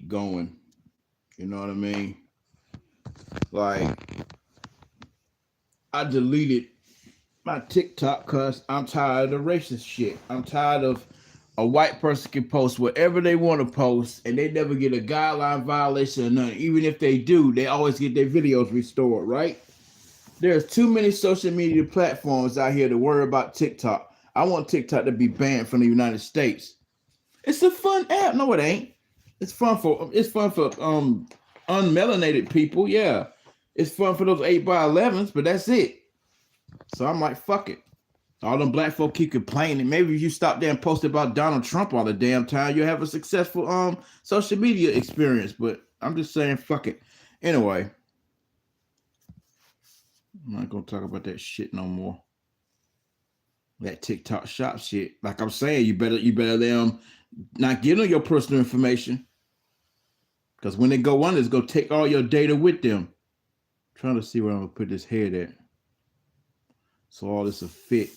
keep going. You know what I mean? Like I deleted my TikTok because I'm tired of racist shit. I'm tired of a white person can post whatever they want to post and they never get a guideline violation or nothing. Even if they do, they always get their videos restored, right? There's too many social media platforms out here to worry about TikTok. I want TikTok to be banned from the United States. It's a fun app. No, it ain't. It's fun for unmelanated people. Yeah. It's fun for those 8x11s, but that's it. So I'm like, fuck it. All them black folk keep complaining. Maybe if you stop there and post about Donald Trump all the damn time, you'll have a successful social media experience. But I'm just saying, fuck it. Anyway, I'm not gonna talk about that shit no more. That TikTok shop shit. Like I'm saying, you better let them not give them your personal information. Because when they go on, it's gonna take all your data with them. I'm trying to see where I'm gonna put this head at. So all this will fit.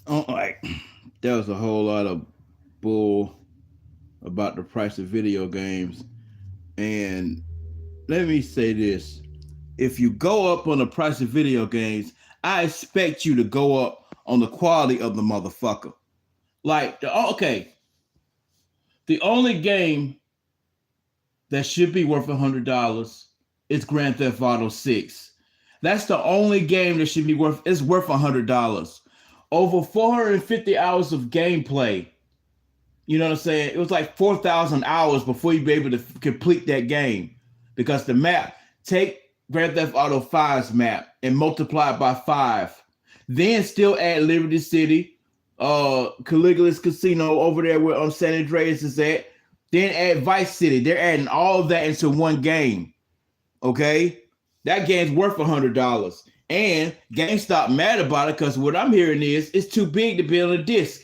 Oh, like there was a whole lot of bull about the price of video games. And let me say this. If you go up on the price of video games, I expect you to go up on the quality of the motherfucker. Like, okay, the only game that should be worth $100 is Grand Theft Auto 6. That's the only game that should be worth $100. Over 450 hours of gameplay. You know what I'm saying? It was like 4,000 hours before you'd be able to complete that game. Because the map, take Grand Theft Auto 5's map and multiply it by 5. Then still add Liberty City, Caligula's Casino over there where San Andreas is at. Then add Vice City. They're adding all of that into one game. Okay? That game's worth $100. And GameStop mad about it because what I'm hearing is it's too big to be on a disc.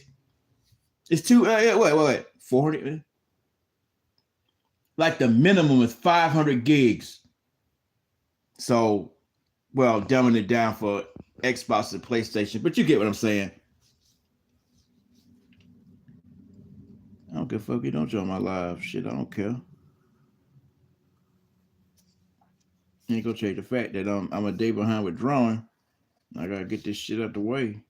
It's too, wait. 400? Like the minimum is 500 gigs. So, well, dumbing it down for Xbox and PlayStation, but you get what I'm saying. I don't give a fuck. You don't join my live. Shit, I don't care. Ain't gonna change the fact that I'm a day behind with drawing. I gotta get this shit out the way.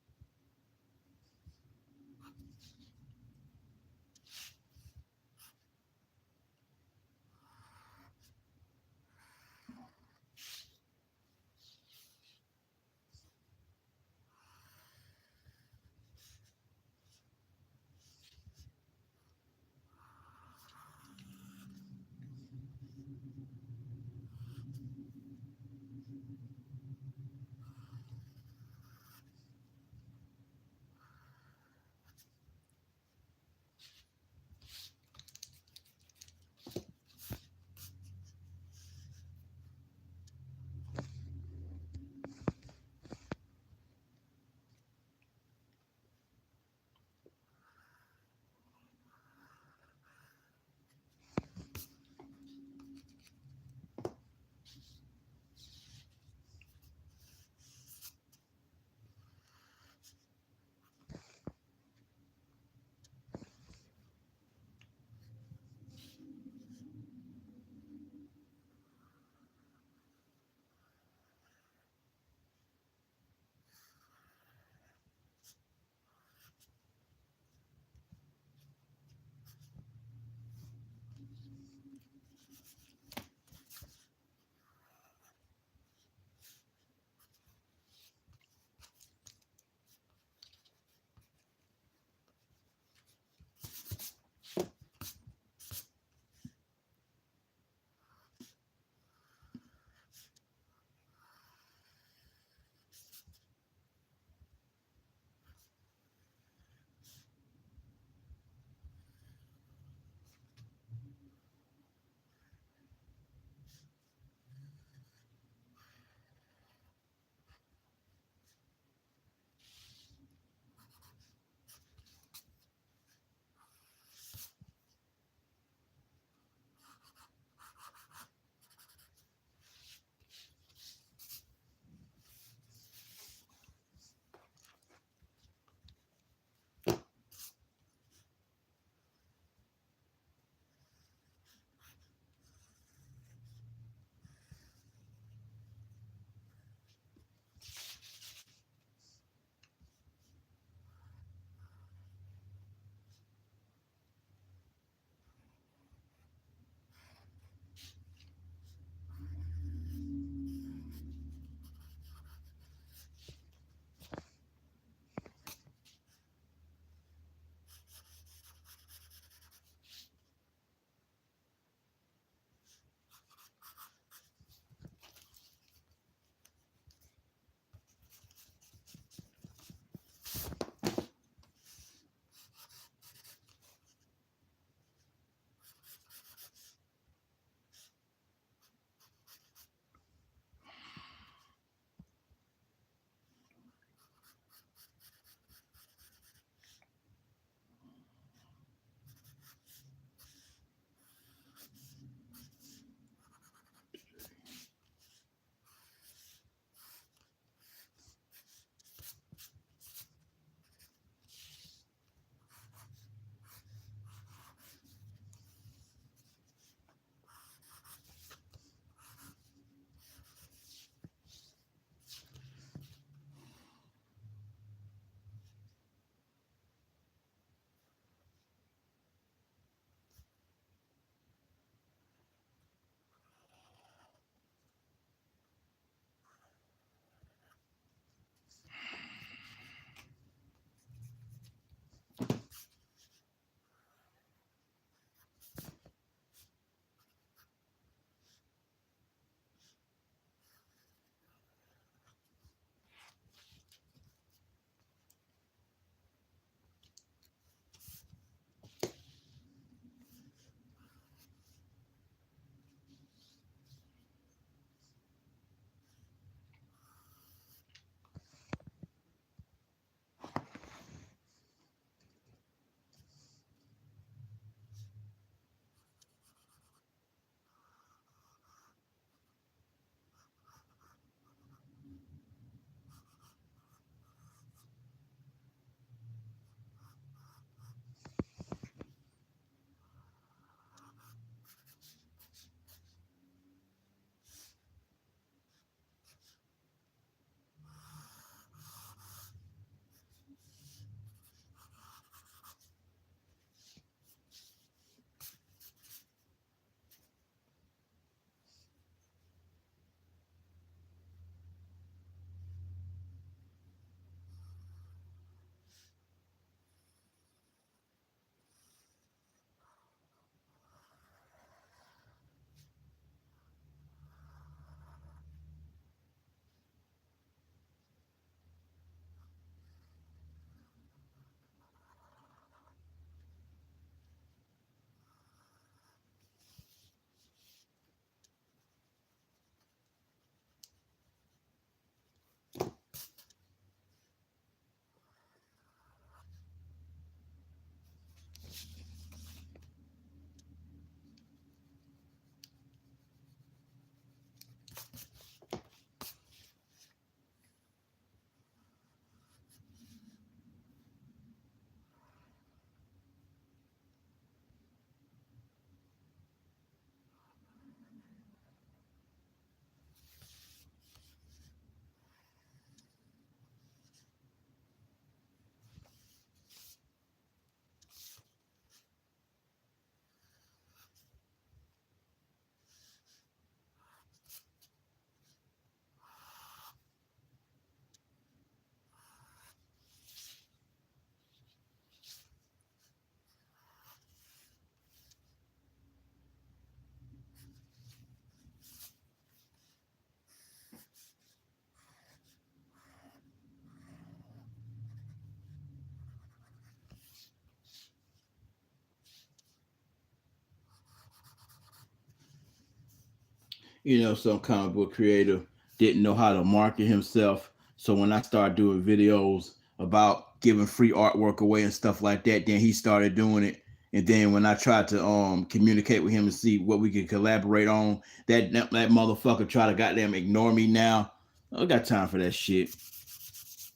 some comic book creator didn't know how to market himself. So when I started doing videos about giving free artwork away and stuff like that, then he started doing it. And then when I tried to communicate with him and see what we could collaborate on, that motherfucker tried to goddamn ignore me now. I don't got time for that shit.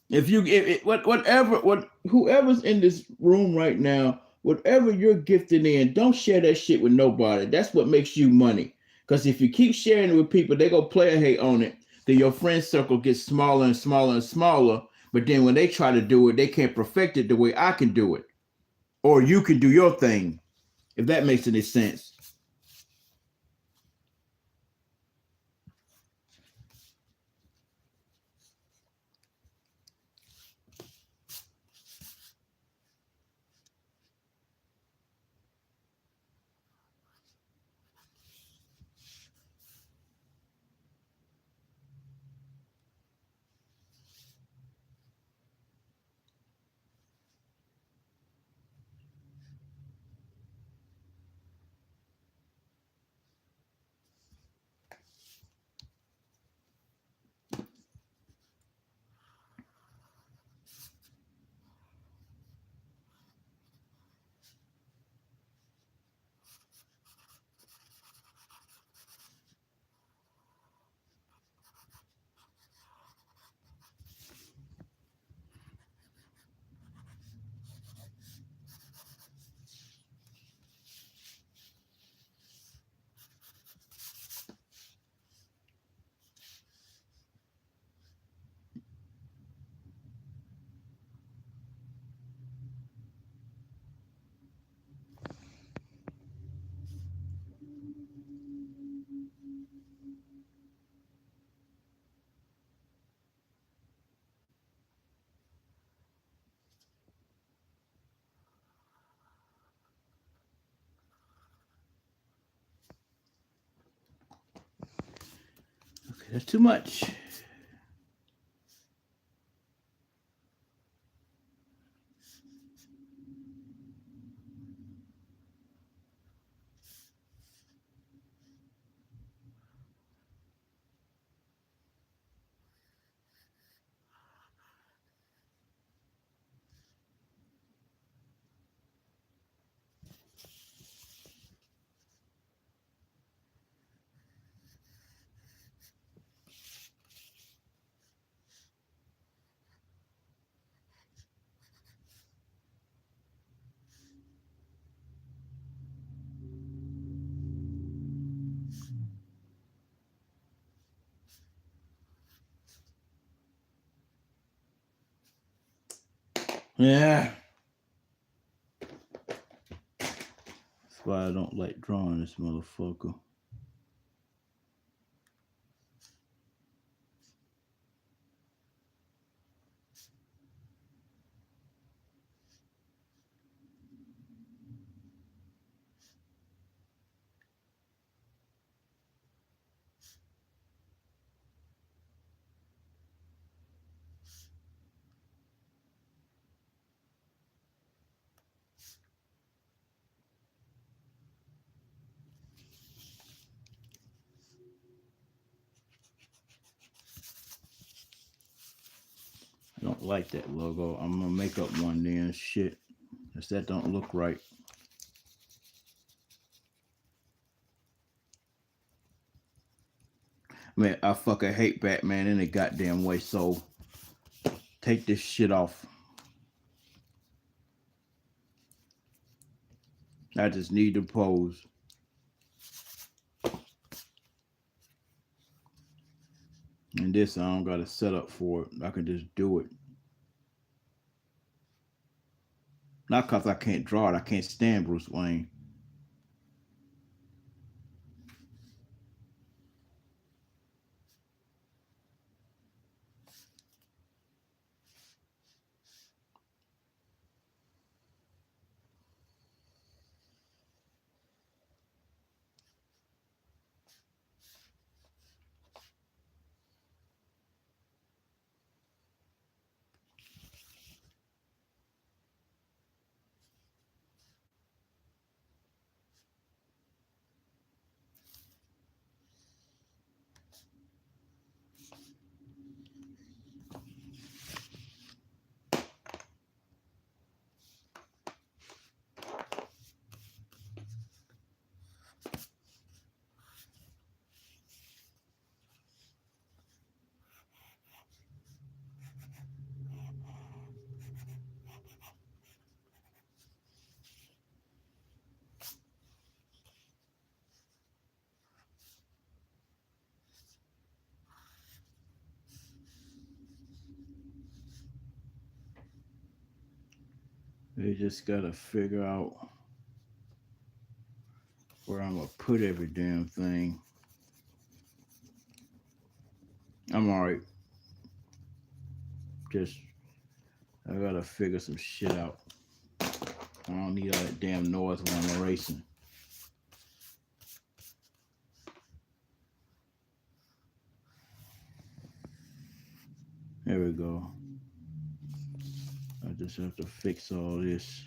If you whatever whoever's in this room right now, whatever you're gifted in, don't share that shit with nobody. That's what makes you money. Because if you keep sharing it with people, they go player hate on it. Then your friend circle gets smaller and smaller and smaller. But then when they try to do it, they can't perfect it the way I can do it, or you can do your thing. If that makes any sense. Okay, that's too much. Yeah. That's why I don't like drawing this motherfucker. I don't like that logo. I'm gonna make up one then. Shit, cause that don't look right. Man, I fucking hate Batman in a goddamn way. So take this shit off. I just need to pose. And this I don't got to set up for it. I can just do it. Not cause I can't draw it. I can't stand Bruce Wayne. They just gotta figure out where I'm gonna put every damn thing. I'm alright. Just I gotta figure some shit out. I don't need all that damn noise when I'm erasing. There we go. I just have to fix all this.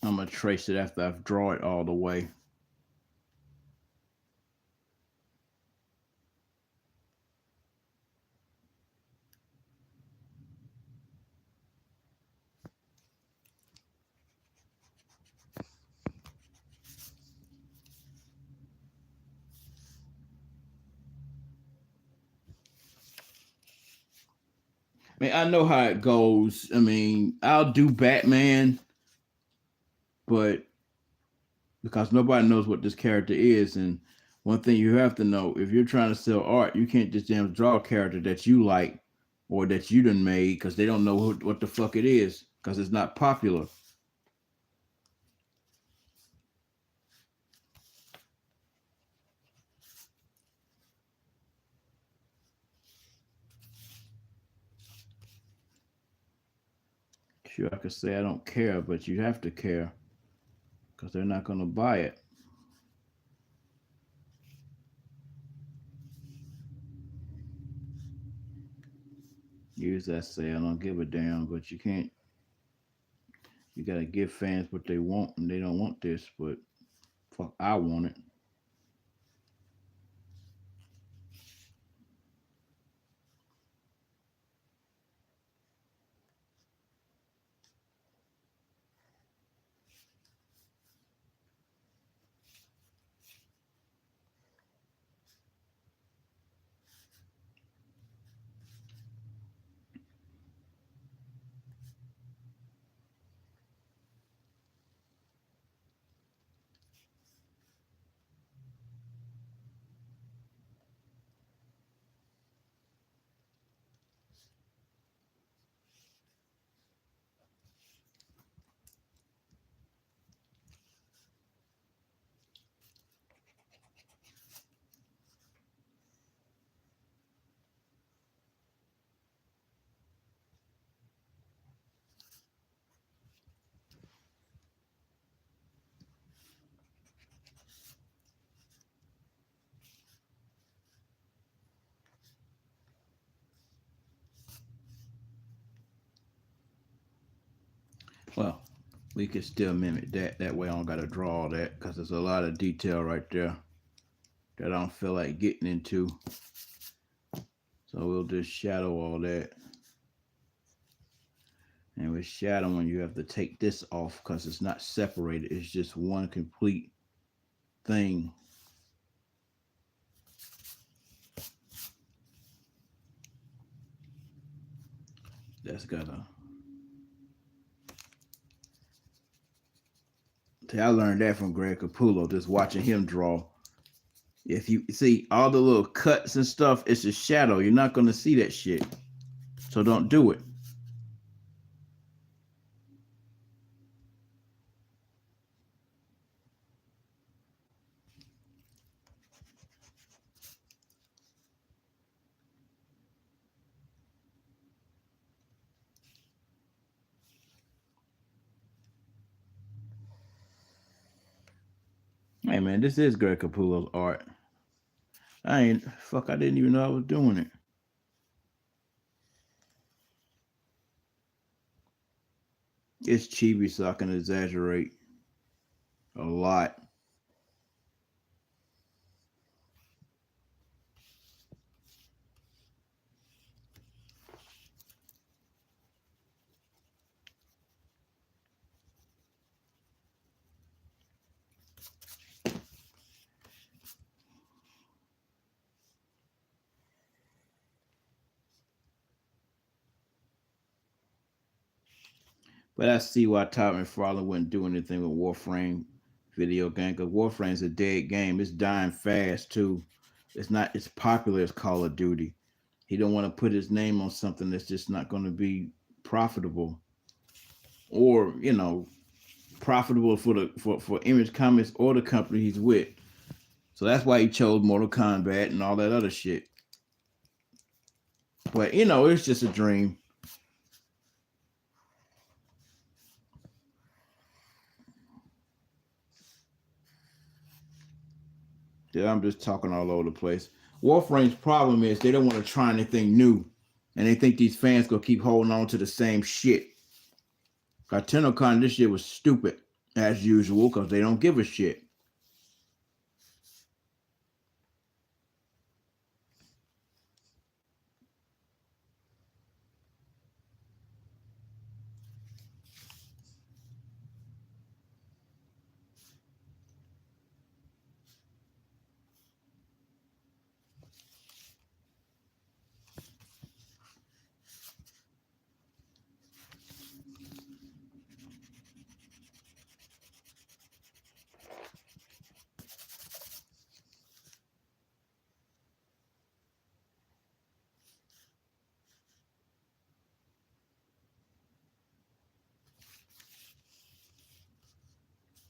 I'm gonna trace it after I've drawn it all the way. I mean, I know how it goes. I mean, I'll do Batman, but because nobody knows what this character is, and one thing you have to know, if you're trying to sell art, you can't just damn draw a character that you like or that you done made because they don't know what the fuck it is because it's not popular. Sure, I could say I don't care, but you have to care because they're not going to buy it. Use that say I don't give a damn, but you can't. You got to give fans what they want, and they don't want this, but fuck, I want it. Well, we could still mimic that. That way I don't got to draw all that because there's a lot of detail right there that I don't feel like getting into. So we'll just shadow all that. And with shadowing, you have to take this off because it's not separated. It's just one complete thing. That's gotta. See, I learned that from Greg Capullo, just watching him draw. If you see all the little cuts and stuff, it's a shadow. You're not gonna see that shit. So don't do it. Hey man, this is Greg Capullo's art. I didn't even know I was doing it. It's chibi, so I can exaggerate a lot. But I see why Todd McFarlane wouldn't do anything with Warframe video game, because Warframe's a dead game. It's dying fast too. It's not as popular as Call of Duty. He don't want to put his name on something that's just not going to be profitable, or profitable for the for Image Comics or the company he's with. So that's why he chose Mortal Kombat and all that other shit. But it's just a dream. Yeah, I'm just talking all over the place. Warframe's problem is they don't want to try anything new, and they think these fans gonna keep holding on to the same shit. TennoCon, this shit was stupid as usual because they don't give a shit.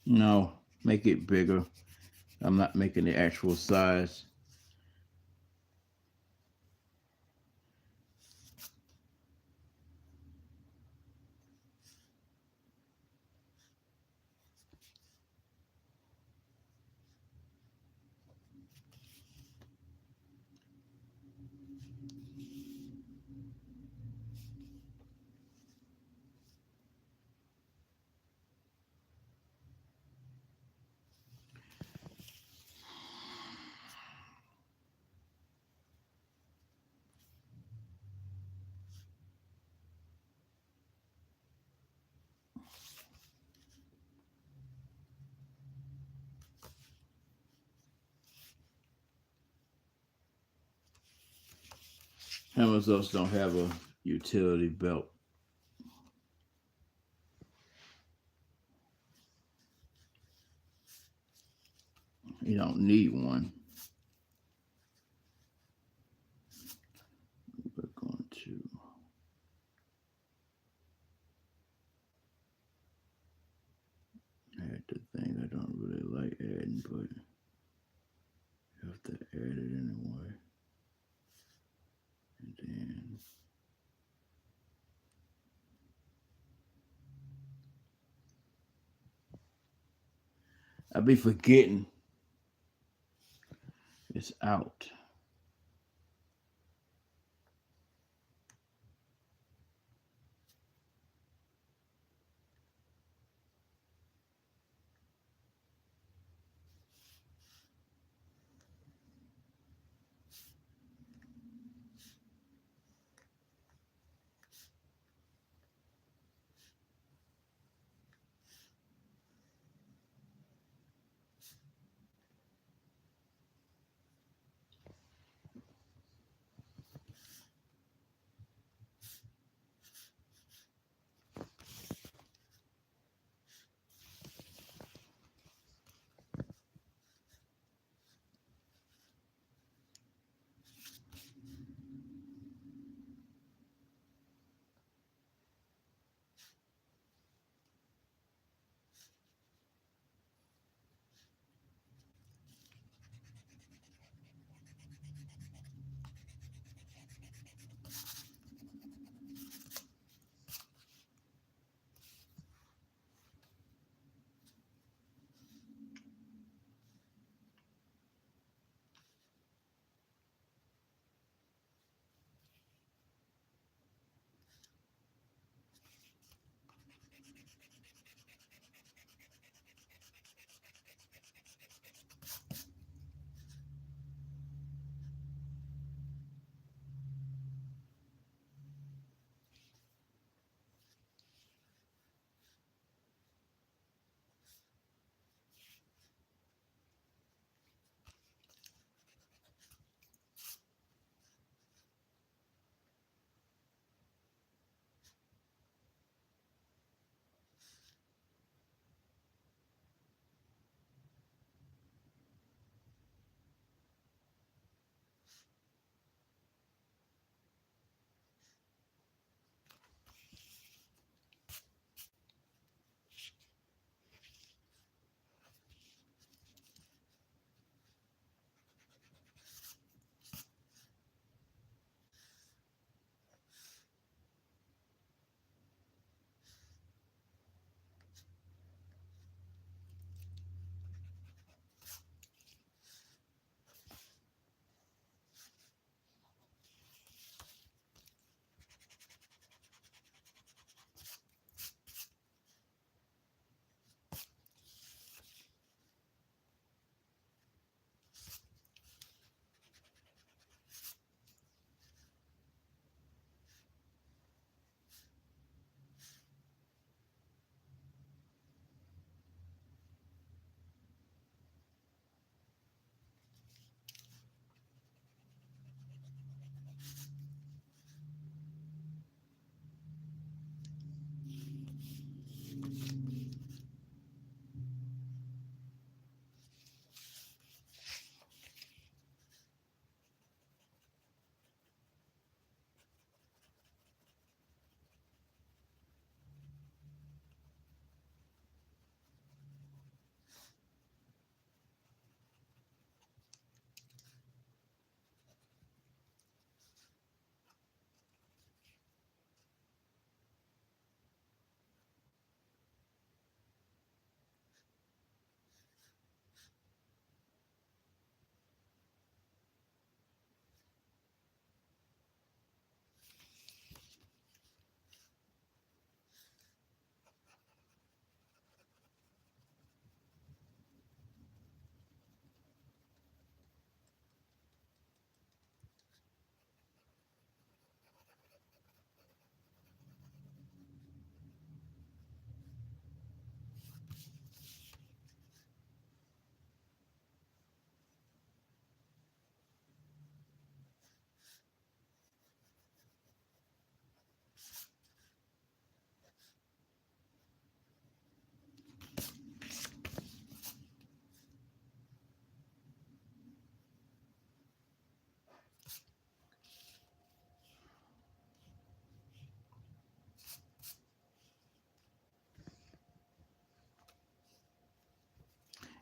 No, make it bigger. I'm not making the actual size. Amazons don't have a utility belt. You don't need one. We're going to add the thing I don't really like adding, but you have to add it anyway. And then I be forgetting it's out.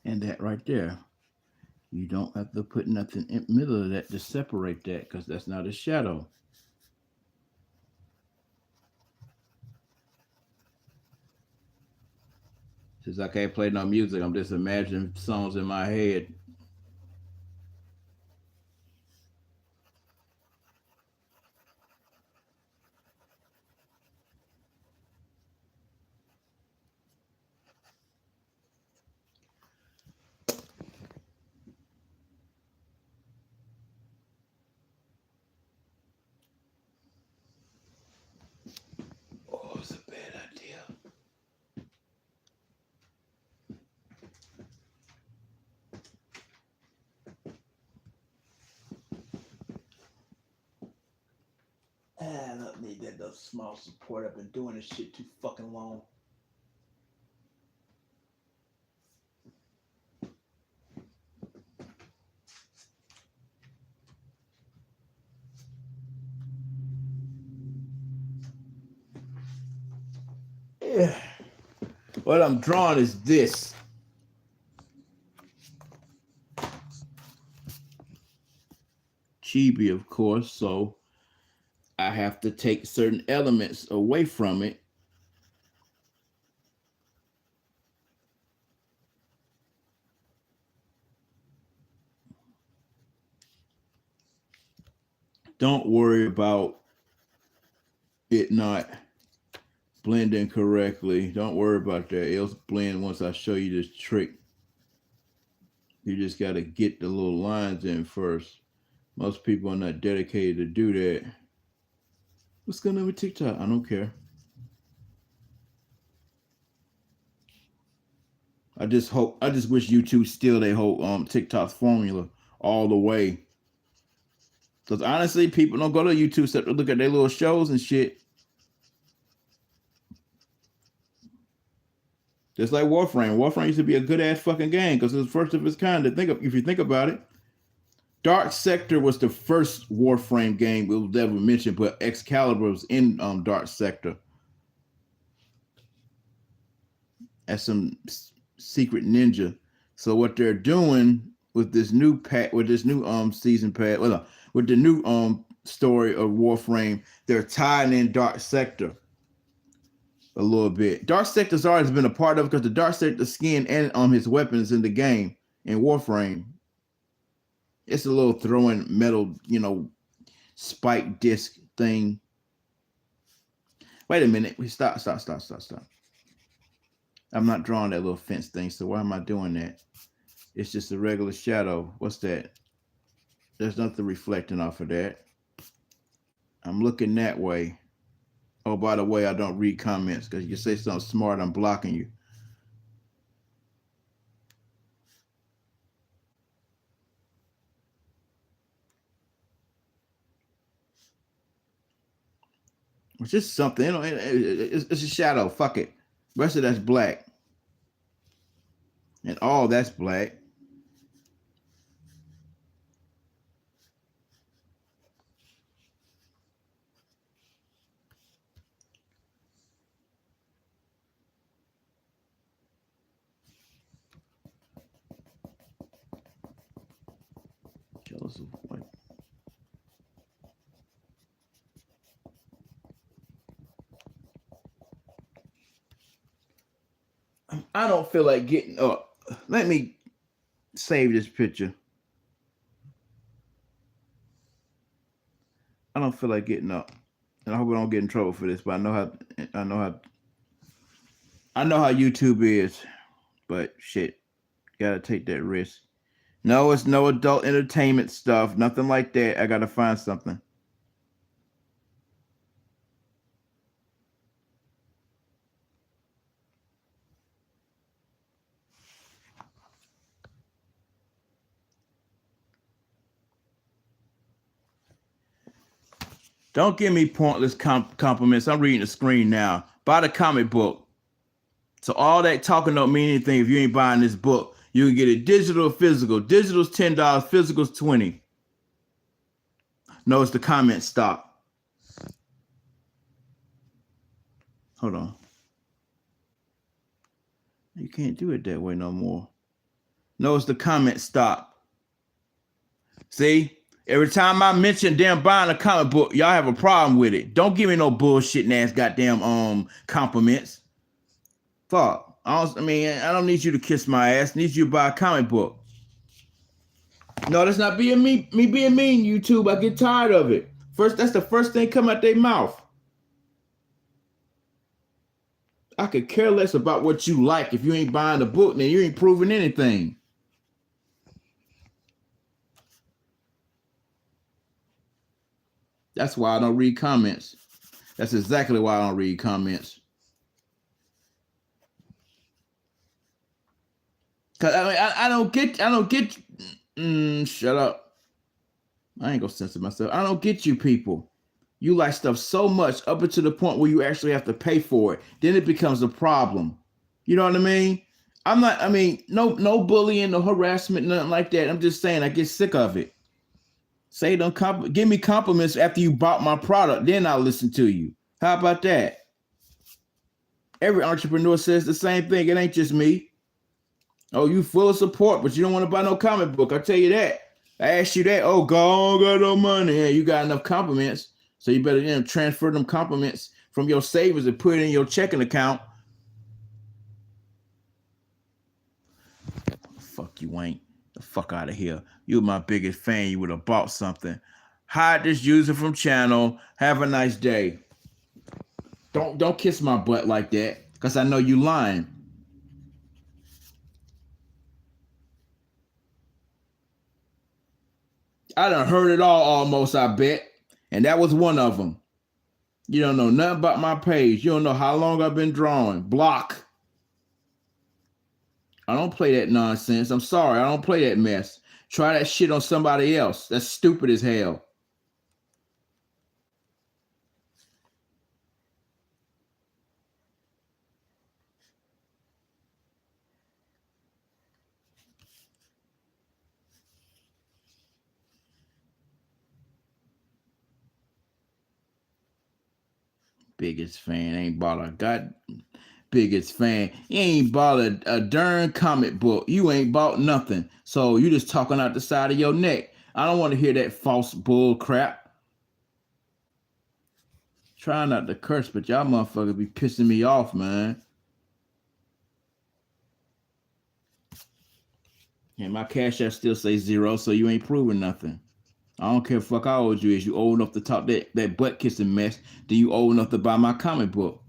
And that right there, you don't have to put nothing in the middle of that to separate that because that's not a shadow. Since I can't play no music, I'm just imagining songs in my head. Oh, it's a bad idea. I don't need that little small support. I've been doing this shit too fucking long. Yeah. What I'm drawing is this. Chibi, of course, so I have to take certain elements away from it. Don't worry about it not blending correctly. Don't worry about that. It'll blend once I show you this trick. You just got to get the little lines in first. Most people are not dedicated to do that. What's going on with TikTok? I don't care. I just wish YouTube still they whole TikTok's formula all the way. Because honestly, people don't go to YouTube except to look at their little shows and shit. Just like Warframe. Warframe used to be a good ass fucking game because it was first of its kind. To think of, if you think about it, Dark Sector was the first Warframe game it was ever mentioned, but Excalibur was in Dark Sector as some secret ninja. So what they're doing with this new season pass, well, no, with the new story of Warframe, they're tying in Dark Sector a little bit. Dark Sector's always been a part of it because the Dark Sector skin and his weapons in the game in Warframe. It's a little throwing metal, spike disc thing. Wait a minute. We stop. I'm not drawing that little fence thing, so why am I doing that? It's just a regular shadow. What's that? There's nothing reflecting off of that. I'm looking that way. Oh, by the way, I don't read comments because you say something smart, I'm blocking you. It's just something, it's a shadow. Fuck it. The rest of that's black. And all that's black. Jealous of white. I don't feel like getting up. Let me save this picture. I don't feel like getting up. And I hope I don't get in trouble for this, but I know how YouTube is. But shit, gotta take that risk. No, it's no adult entertainment stuff, nothing like that. I gotta find something. Don't give me pointless compliments. I'm reading the screen now. Buy the comic book. So all that talking don't mean anything if you ain't buying this book. You can get it digital or physical. Digital's $10, physical's $20. No, it's the comment stop. Hold on. You can't do it that way no more. Notice the comment stop. See? Every time I mention damn buying a comic book, y'all have a problem with it. Don't give me no bullshit ass goddamn compliments. Fuck. I don't need you to kiss my ass. I need you to buy a comic book. No, that's not being me being mean, YouTube. I get tired of it. That's the first thing come out their mouth. I could care less about what you like. If you ain't buying the book, then you ain't proving anything. That's why I don't read comments. That's exactly why I don't read comments. Cause I don't get. Shut up. I ain't gonna censor myself. I don't get you people. You like stuff so much up until the point where you actually have to pay for it. Then it becomes a problem. You know what I mean? No bullying, no harassment, nothing like that. I'm just saying I get sick of it. Say don't give me compliments after you bought my product, then I'll listen to you. How about that? Every entrepreneur says the same thing. It ain't just me. Oh, you full of support, but you don't want to buy no comic book. I'll tell you that. I asked you that. Oh, God, I got no money. Yeah, you got enough compliments, so you better transfer them compliments from your savings and put it in your checking account. Fuck you ain't. The fuck out of here. You're my biggest fan. You would have bought something. Hide this user from channel. Have a nice day. Don't kiss my butt like that, because I know you lying. I done heard it all almost, I bet. And that was one of them. You don't know nothing about my page. You don't know how long I've been drawing. Block. I don't play that nonsense. I'm sorry. I don't play that mess. Try that shit on somebody else. That's stupid as hell. Biggest fan. Ain't bought a god. Biggest fan. You ain't bought a darn comic book. You ain't bought nothing. So you just talking out the side of your neck. I don't want to hear that false bull crap. Try not to curse, but y'all motherfuckers be pissing me off, man. And my cash app still say 0, so you ain't proving nothing. I don't care fuck how old you is. You old enough to talk that butt kissing mess. Then you old enough to buy my comic book.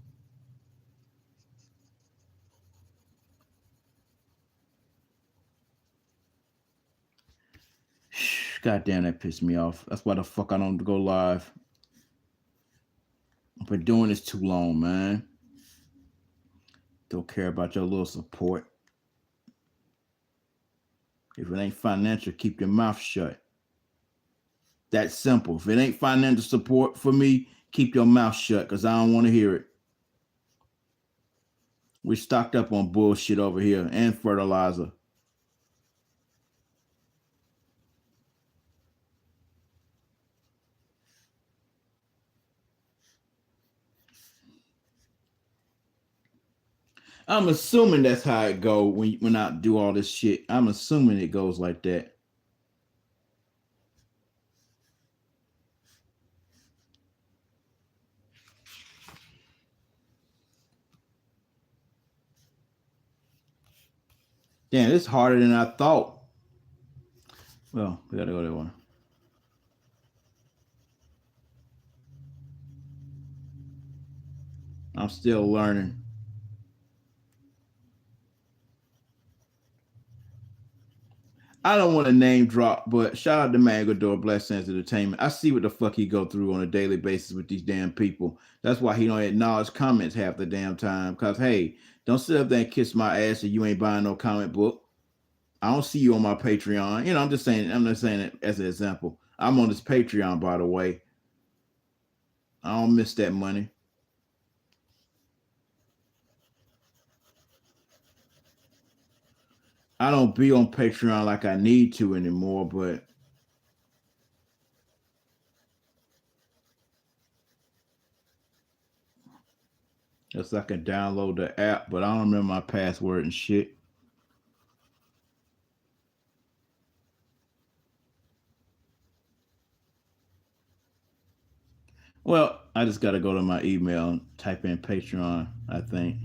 God damn, that pissed me off. That's why the fuck I don't go live. I've been doing this too long, man. Don't care about your little support. If it ain't financial, keep your mouth shut. That's simple. If it ain't financial support for me, keep your mouth shut, because I don't want to hear it. We're stocked up on bullshit over here and fertilizer. I'm assuming that's how it go when I do all this shit. I'm assuming it goes like that. Damn, it's harder than I thought. Well, we gotta go that one. I'm still learning. I don't want to name drop, but shout out to Mangador, Blessed Sense Entertainment. I see what the fuck he go through on a daily basis with these damn people. That's why he don't acknowledge comments half the damn time. Cause hey, don't sit up there and kiss my ass if you ain't buying no comic book. I don't see you on my Patreon. I'm just saying it as an example. I'm on this Patreon, by the way. I don't miss that money. I don't be on Patreon like I need to anymore, but just I can download the app, but I don't remember my password and shit. Well, I just got to go to my email and type in Patreon, I think.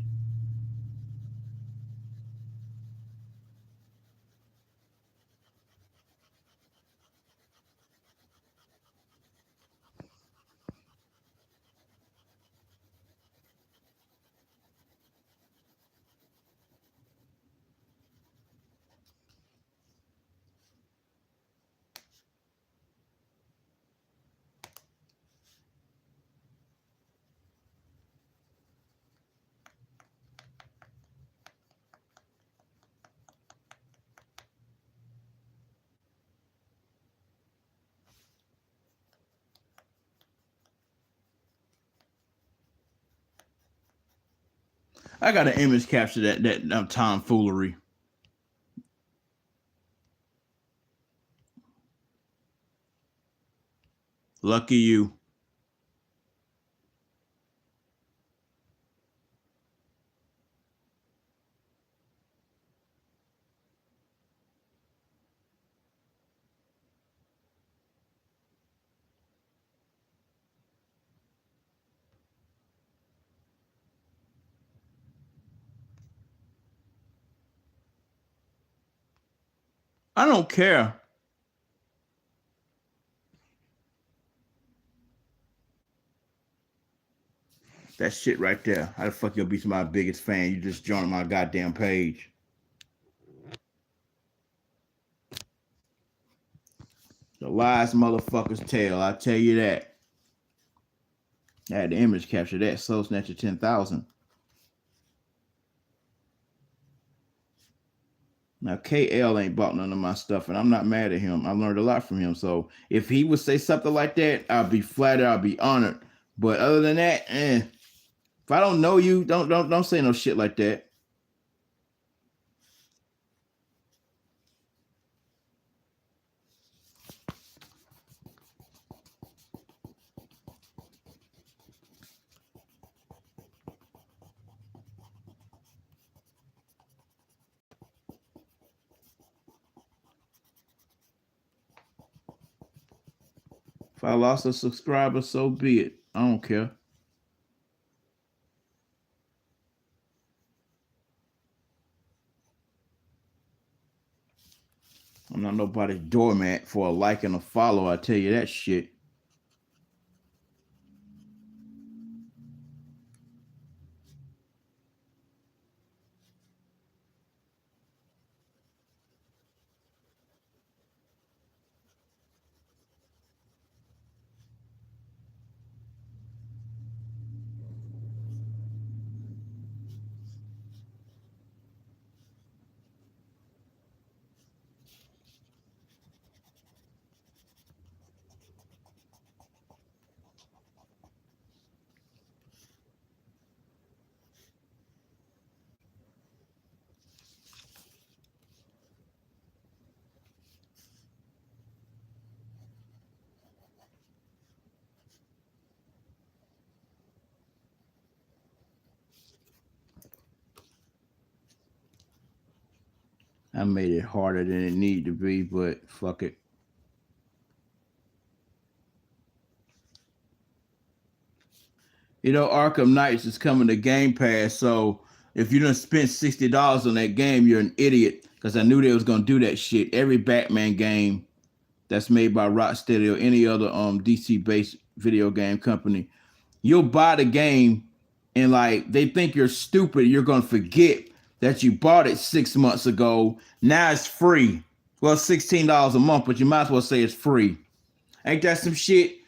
I got an image capture that tomfoolery. Lucky you. I don't care. That shit right there. How the fuck you'll be my biggest fan? You just joined my goddamn page. The lies motherfuckers tell. I tell you that. I had the image capture that. Soul Snatcher 10,000. Now KL ain't bought none of my stuff, and I'm not mad at him. I learned a lot from him. So if he would say something like that, I'd be flattered. I'd be honored. But other than that, if I don't know you, don't say no shit like that. If I lost a subscriber, so be it. I don't care. I'm not nobody's doormat for a like and a follow. I tell you that shit. I made it harder than it needed to be, but fuck it. You know, Arkham Knights is coming to Game Pass, so if you don't spend $60 on that game, you're an idiot. Because I knew they was gonna do that shit. Every Batman game that's made by Rocksteady or any other DC based video game company, you'll buy the game and like they think you're stupid. You're gonna forget that you bought it 6 months ago. Now it's free. Well, $16 a month, but you might as well say it's free. Ain't that some shit?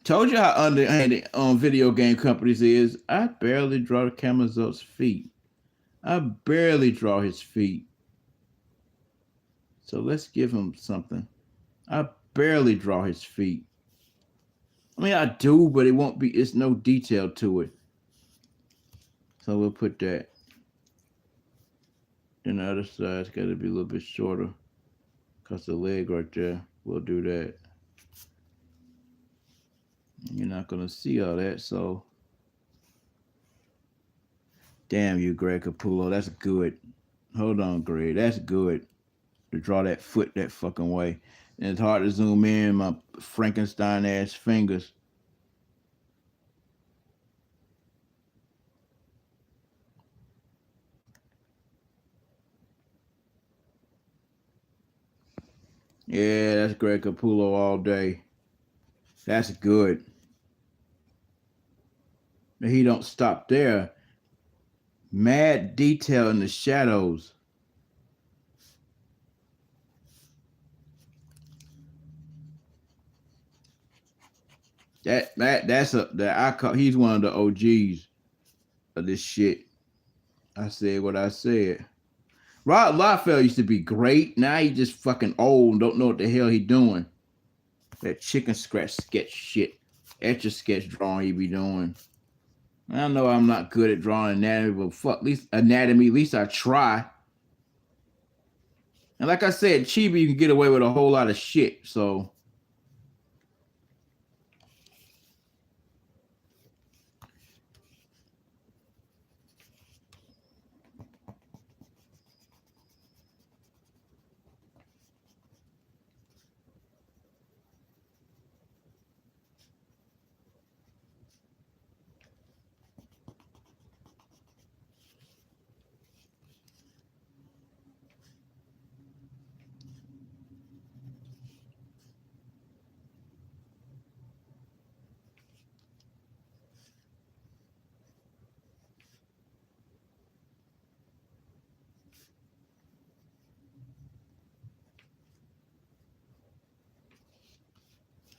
Told you how underhanded video game companies is. I barely draw the camera's up's feet. I barely draw his feet. So let's give him something. I barely draw his feet. I mean, I do, but it won't be. It's no detail to it. So we'll put that. Then the other side's got to be a little bit shorter, cause the leg right there. We'll do that. You're not gonna see all that, so. Damn you, Greg Capullo. That's good. Hold on, Greg. That's good. to draw that foot that fucking way. And it's hard to zoom in my Frankenstein ass fingers. Yeah, that's Greg Capullo all day. That's good. But he don't stop there. Mad detail in the shadows. He's one of the OGs of this shit. I said what I said. Rod Liefeld used to be great. Now he just fucking old and don't know what the hell he doing. That chicken scratch sketch shit. Etch a sketch drawing he be doing. I know I'm not good at drawing anatomy, but fuck, at least anatomy, at least I try. And like I said, Chibi, you can get away with a whole lot of shit. So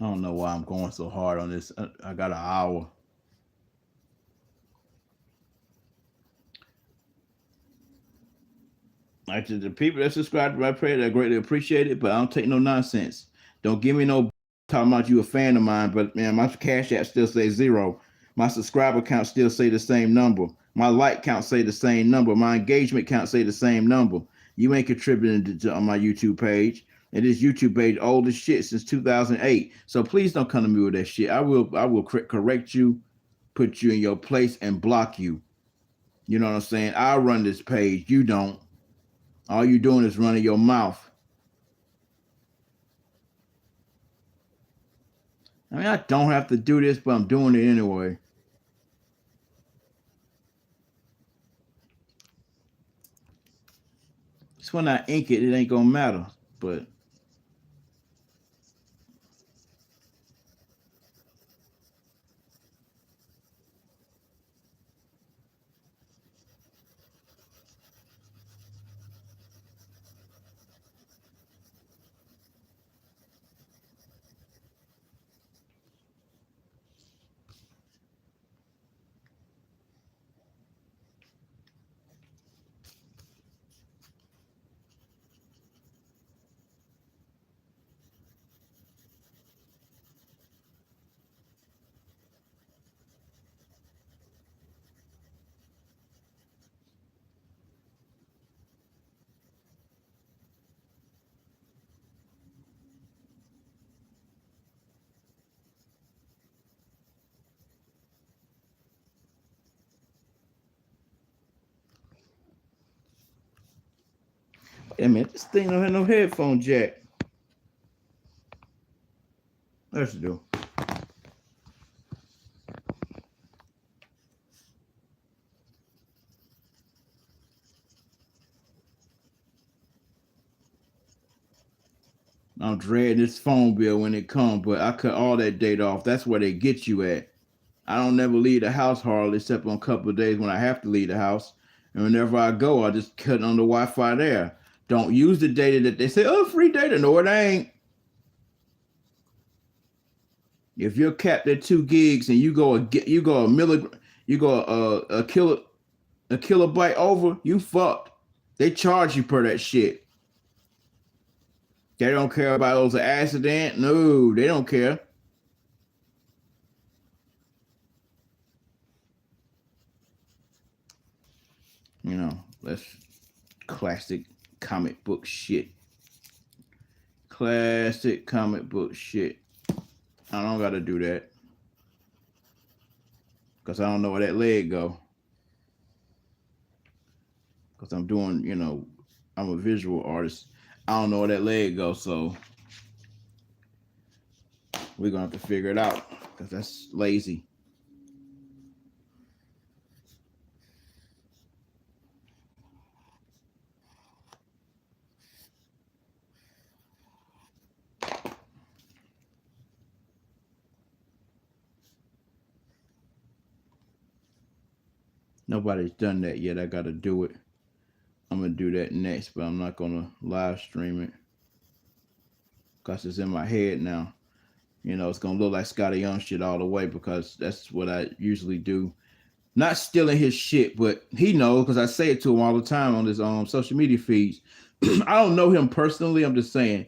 I don't know why I'm going so hard on this. I got an hour. Actually, the people that subscribe to my page, I greatly appreciate it, but I don't take no nonsense. Don't give me no talking about you a fan of mine, but man, my cash app still says 0. My subscriber count still say the same number. My like count say the same number. My engagement count say the same number. You ain't contributing on my YouTube page. And this YouTube page old as shit since 2008. So please don't come to me with that shit. I will correct you, put you in your place, and block you. You know what I'm saying? I run this page. You don't. All you doing is running your mouth. I mean, I don't have to do this, but I'm doing it anyway. It's when I ink it, it ain't gonna matter. But wait a minute, this thing don't have no headphone jack. Let's do. I'm dreading this phone bill when it comes, but I cut all that data off. That's where they get you at. I don't never leave the house hardly, except on a couple of days when I have to leave the house. And whenever I go, I just cut on the Wi-Fi there. Don't use the data that they say, oh, free data. No, it ain't. If you're capped at 2 gigs and you go a milligram, you go a kilobyte over, you fucked. They charge you per that shit. They don't care about those accident. No, they don't care. You know, that's classic comic book shit. Classic comic book shit. I don't gotta do that. Because I don't know where that leg go. Because I'm doing, I'm a visual artist. I don't know where that leg goes, so we're gonna have to figure it out because that's lazy. Nobody's done that yet. I gotta do it. I'm gonna do that next, but I'm not gonna live stream it because it's in my head now. You know, it's gonna look like Scotty Young shit all the way because that's what I usually do. Not stealing his shit, but he knows because I say it to him all the time on his social media feeds. I don't know him personally. I'm just saying,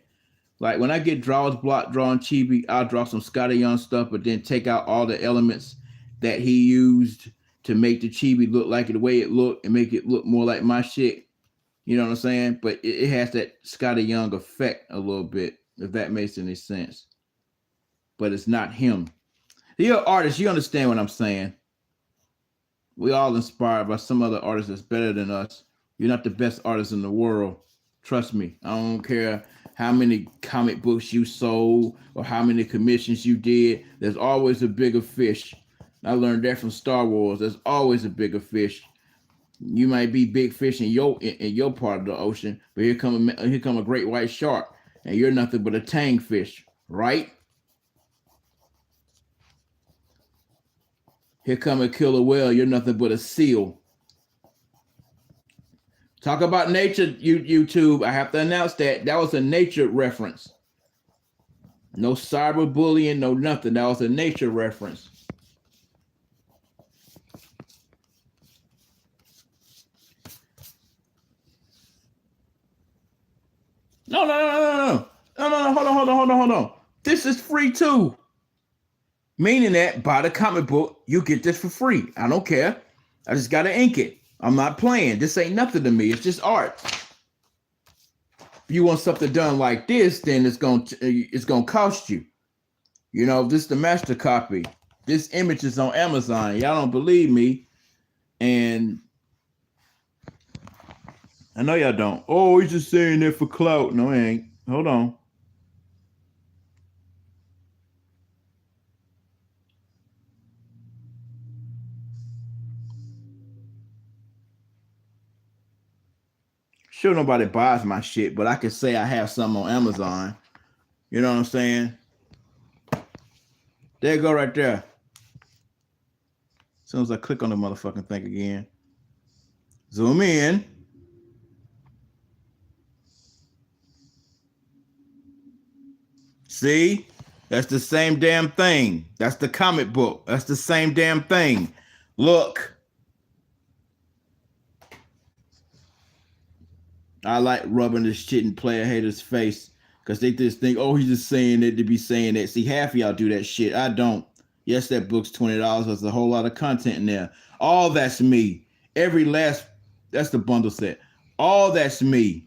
like when I get draws block drawing Chibi, I'll draw some Scotty Young stuff, but then take out all the elements that he used to make the Chibi look like it the way it looked and make it look more like my shit. You know what I'm saying? But it has that Scotty Young effect a little bit, if that makes any sense. But it's not him. You're an artist. You understand what I'm saying? We all inspired by some other artist that's better than us. You're not the best artist in the world. Trust me. I don't care how many comic books you sold or how many commissions you did. There's always a bigger fish. I learned that from Star Wars. There's always a bigger fish. You might be big fish in your part of the ocean, but here come a great white shark, and you're nothing but a tang fish, right? Here come a killer whale, you're nothing but a seal. Talk about nature, YouTube. I have to announce that was a nature reference. No cyberbullying, no nothing. That was a nature reference. No. Hold on. This is free too. Meaning that by the comic book, you get this for free. I don't care. I just gotta ink it. I'm not playing. This ain't nothing to me. It's just art. If you want something done like this, then it's gonna cost you. You know, this is the master copy. This image is on Amazon. Y'all don't believe me, and I know y'all don't. Oh, he's just saying that for clout. No, he ain't. Hold on. Sure, nobody buys my shit, but I can say I have some on Amazon. You know what I'm saying? There you go right there. As soon as I click on the motherfucking thing again. Zoom in. See? That's the same damn thing. That's the comic book. That's the same damn thing. Look. I like rubbing this shit in player haters' face because they just think, oh, he's just saying it to be saying that. See, half of y'all do that shit. I don't. Yes, that book's $20. There's a whole lot of content in there. All that's me. That's the bundle set. All that's me.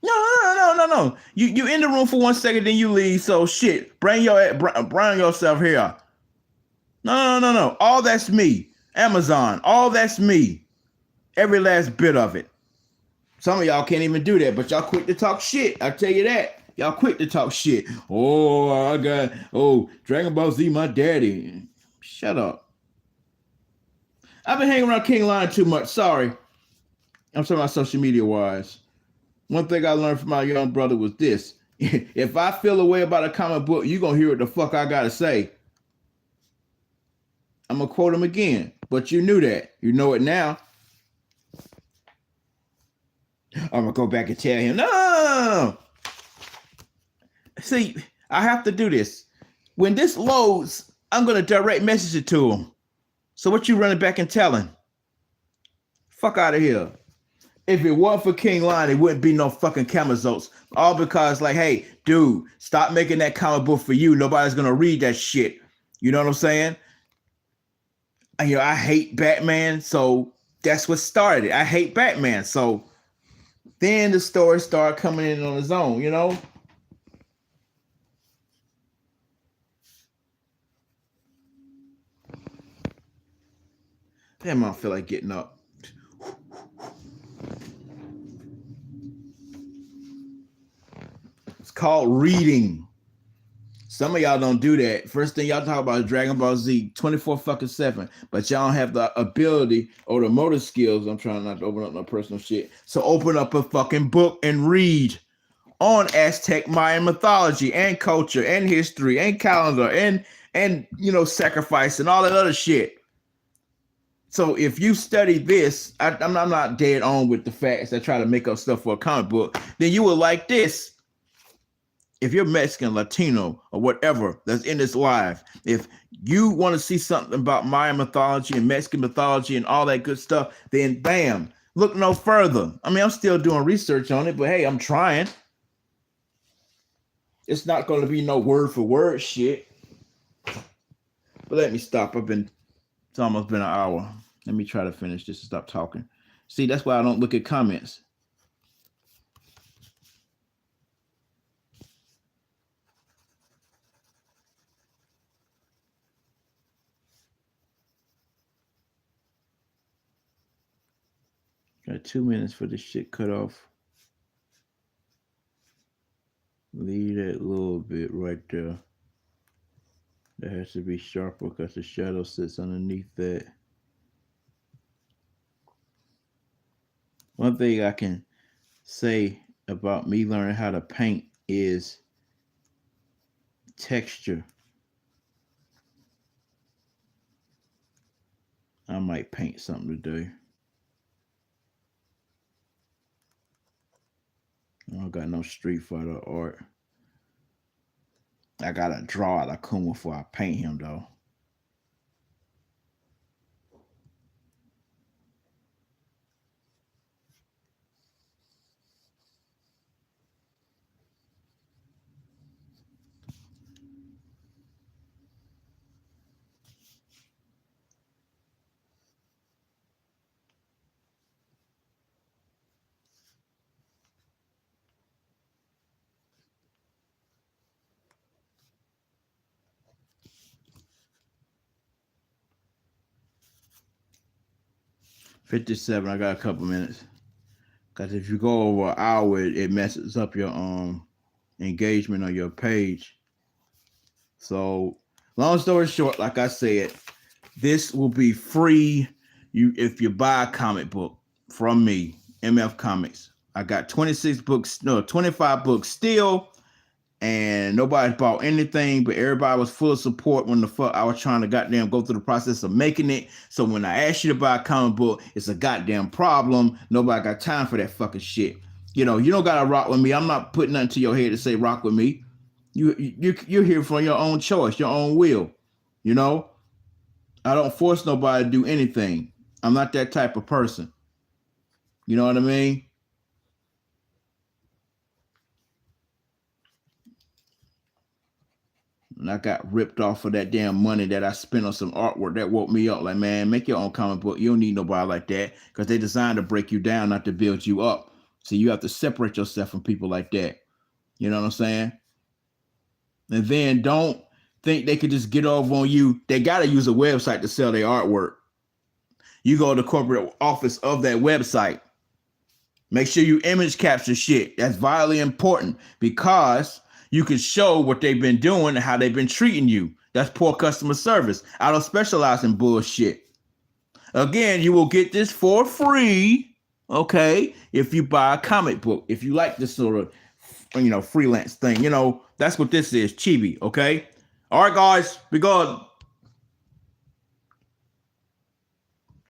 No. You in the room for 1 second, then you leave. So shit, bring yourself here. No. All that's me. Amazon. All that's me. Every last bit of it. Some of y'all can't even do that, but y'all quick to talk shit. I tell you that. Y'all quick to talk shit. Dragon Ball Z, my daddy. Shut up. I've been hanging around King Lion too much. Sorry. I'm talking about social media wise. One thing I learned from my young brother was this. If I feel a way about a comic book, you're going to hear what the fuck I got to say. I'm going to quote him again. But you knew that. You know it now. I'm going to go back and tell him, no. See, I have to do this. When this loads, I'm going to direct message it to him. So what you running back and telling? Fuck out of here. If it wasn't for King Lion, it wouldn't be no fucking Camazotz. All because, like, hey, dude, stop making that comic book for you. Nobody's going to read that shit. You know what I'm saying? And, I hate Batman, so that's what started it. I hate Batman, so then the story started coming in on its own, Damn, I don't feel like getting up. It's called reading. Some of y'all don't do that. First thing y'all talk about is Dragon Ball Z 24/7, but y'all don't have the ability or the motor skills. I'm trying not to open up no personal shit. So open up a fucking book and read on Aztec Mayan mythology and culture and history and calendar and sacrifice and all that other shit. So if you study this, I'm not dead on with the facts. I try to make up stuff for a comic book. Then you will like this. If you're Mexican, Latino, or whatever that's in this live, if you want to see something about Mayan mythology and Mexican mythology and all that good stuff, then bam, look no further. I mean, I'm still doing research on it, but hey, I'm trying. It's not going to be no word for word shit. But let me stop. It's almost been an hour. Let me try to finish this and stop talking. See, that's why I don't look at comments. Got 2 minutes for this shit cut off. Leave that little bit right there. That has to be sharper because the shadow sits underneath that. One thing I can say about me learning how to paint is texture. I might paint something today. I don't got no Street Fighter art. I gotta draw out Akuma before I paint him though. $57. I got a couple minutes. Because if you go over an hour, it messes up your engagement on your page. So, long story short, like I said, this will be free. If you buy a comic book from me, MF Comics. I got 25 books still. And nobody bought anything, but everybody was full of support when the fuck I was trying to goddamn go through the process of making it. So when I ask you to buy a comic book, it's a goddamn problem. Nobody got time for that fucking shit. You don't gotta rock with me. I'm not putting nothing to your head to say rock with me. You're here for your own choice, your own will. I don't force nobody to do anything. I'm not that type of person. You know what I mean? And I got ripped off for that damn money that I spent on some artwork that woke me up. Like, man, make your own comic book. You don't need nobody like that because they designed to break you down, not to build you up. So you have to separate yourself from people like that. You know what I'm saying? And then don't think they could just get over on you. They got to use a website to sell their artwork. You go to the corporate office of that website. Make sure you image capture shit. That's vitally important because you can show what they've been doing and how they've been treating you. That's poor customer service. I don't specialize in bullshit. Again, you will get this for free, okay, if you buy a comic book. If you like this sort of, freelance thing, that's what this is, chibi, okay? All right, guys, be good.